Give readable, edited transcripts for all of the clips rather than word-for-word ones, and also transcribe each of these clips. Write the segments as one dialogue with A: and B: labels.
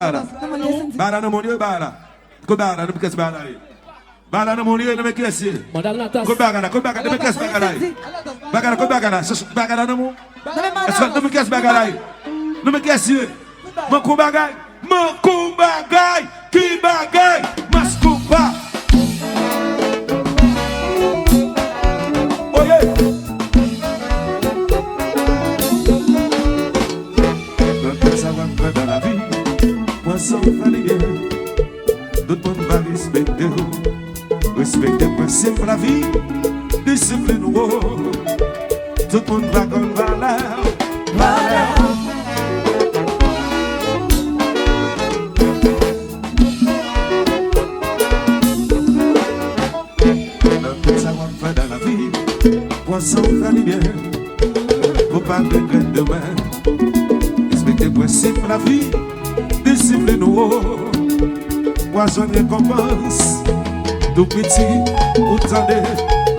A: Bara no money bara. Ko bara no kes bara aí. Bara no money no me kesi. Ko bara no me kes bara aí. Bagara ko bagara no mo. No me kes bara aí. No me kesi. Manco bagay. Manco bagay. Que bagay. Mas culpa. Oye. Dans la vie, poisson fallait bien. Tout le monde va respecter. Respecter le principe de la vie. Discipline ou tout le monde va comme valeur. Ça va faire dans la vie. Poisson fallait bien. Faut pas regretter demain. Respecter le principe de la vie. Discipline ou poisson récompense. Tout petit, autant de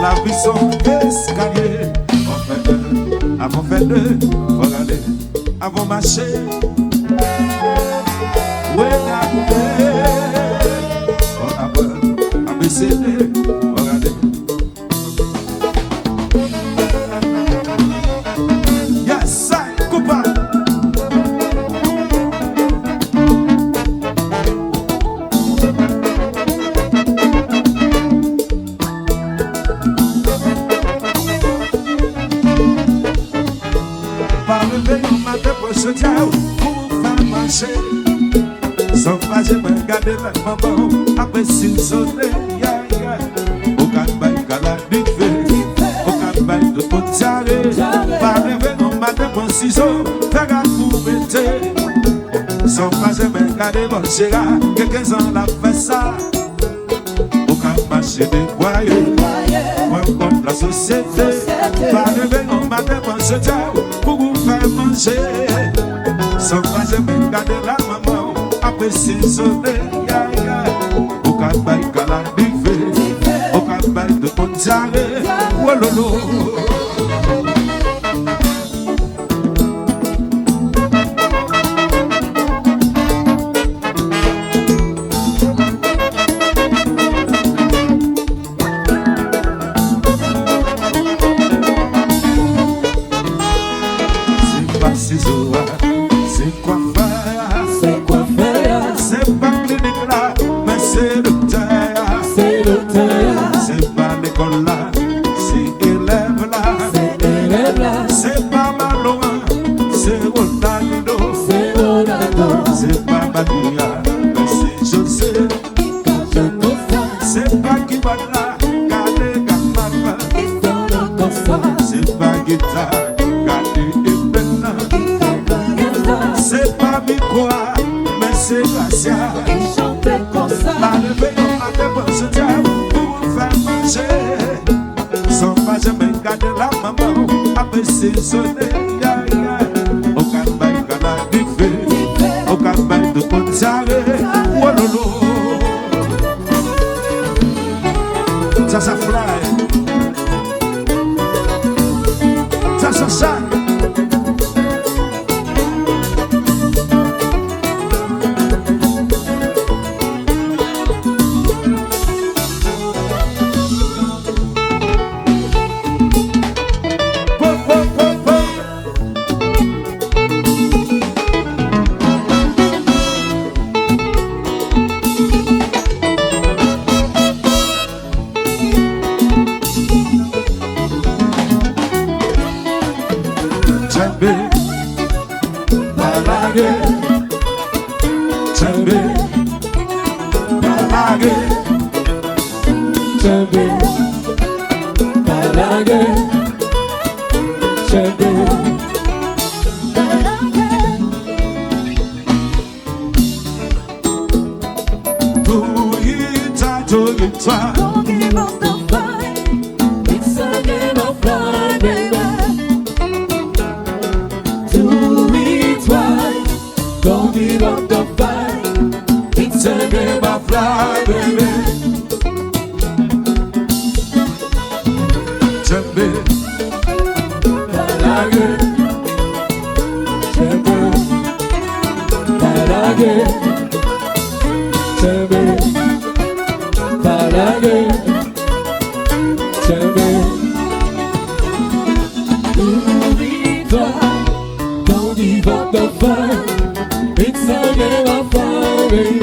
A: la vie sont escaliers. Avant faire deux, regardez, avant marcher. Regardez, avant ABCD, regardez. Yes, I coupa. Pour faire marcher, sans pas je me garder la maman, après s'il sonne, au calme, cala d'effet, au calme de potiaré, par rêver non matin pour ciseaux, faire à tout péter, sans pas je me garder mon chéra, quelques-uns la fait ça, au calme marcher des foyers, moi contre la société, par rêver non matin pour se dire, pour vous faire manger. Sans pas je me garder la maman, après s'il sonne, au calme, cala d'effet, au calme de potiaré, oualolo. C'est pas ciseaux. C'est quoi faire, c'est pas clinique là, mais c'est le terre, c'est pas l'école là, c'est élève là, c'est pas Maloin, c'est Ronaldo, c'est pas Badia, mais c'est José, c'est pas Kibana, Gade Gamama, c'est pas guitare, Gade Ebena. C'est pas quoi, mais c'est Gracia. La réveillon à tes bonnes soutiens pour faire manger. Sans pas jamais garder la maman, après c'est sonné. Au calme, cala d'effet, au calme de potiaré. Oualolo. Ça fly. Ça shine. Don't give up the fight. It's a game of life, baby. Do it right. Don't give up the fight. It's a game of life, baby. Jump in, again.
B: name of fire, baby.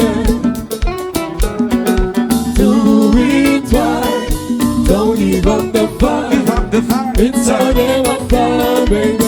B: Do it right. Don't give up the fight.
A: Give up the fight.
B: It's our name of fire, baby.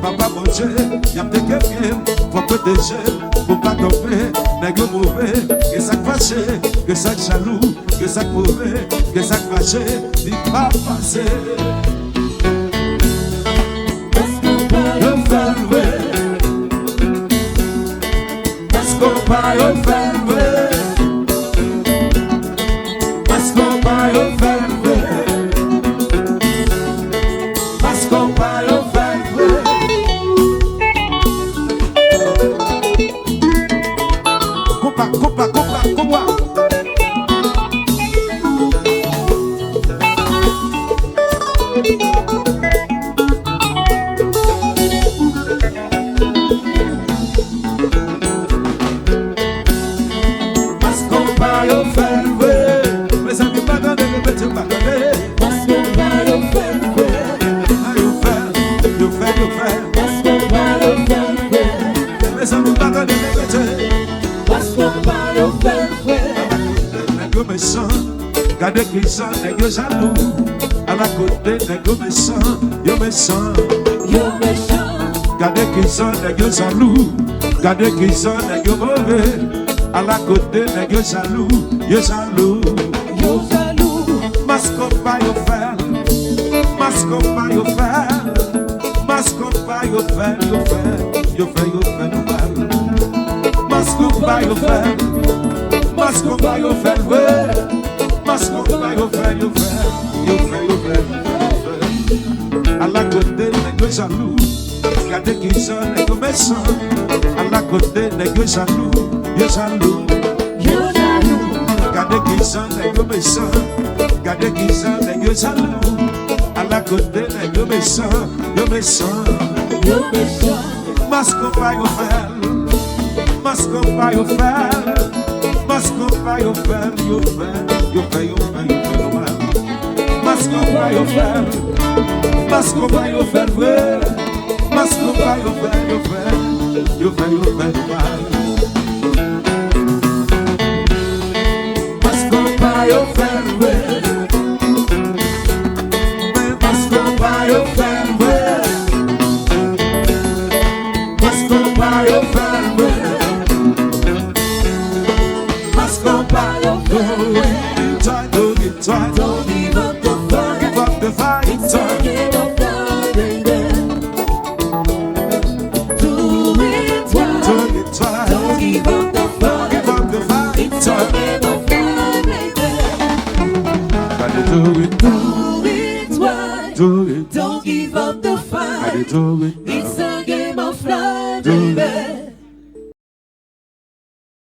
A: Papa mon Dieu, y'a des quelqu'un, faut protéger, faut pas tomber, n'est que mauvais, que ça fâché, que ça jaloux, que ça mauvais, que ça fâché, dit pas passer. Parce qu'on va le faire, parce qu'on va le faire, parce qu'on va le faire, parce qu'on va le faire. Compa. Parce qu'on va le faire, mes amis, pardonnez, répétez, pardonnez. Parce qu'on va le faire, le faire. Parce qu'on va le faire, mes amis, pardonnez, répétez. Parce qu'on va le faire, nègre méchant, gardez qui sont nègre jaloux. À la côté, nègre méchant, yo méchant. Gardez qui sont nègre jaloux, gardez qui sont nègre mauvais. À la côté, nègre jaloux, yo jaloux. Mas qu'on va yo faire, mas qu'on va yo faire, mas qu'on va yo faire, yo fait nous mal. Mas qu'on va yo faire, mas qu'on va yo faire, mas qu'on va yo faire, yo fait. À la côté, nègre jaloux, gardez qui sont nègre méchant. À la côté, nègre jaloux, yo jaloux. Gardez qui sont nègre méchant, gardez qui sont nègre jaloux. À la côté, nègre méchant, yo méchant. Mas qu'on va yo faire, mas qu'on va yo faire, mas qu'on va yo faire, yo fait mal. Mas qu'on va yo faire, mas qu'on va yo faire vrai, mas qu'on va yo faire, yo fait mal. Mas qu'on va yo faire vrai, mas qu'on va yo faire vrai, mas qu'on va yo faire vrai, mas qu'on va yo faire vrai. do it,
B: do it right.
A: do it,
B: Don't give up the fight.
A: do it.
B: It's a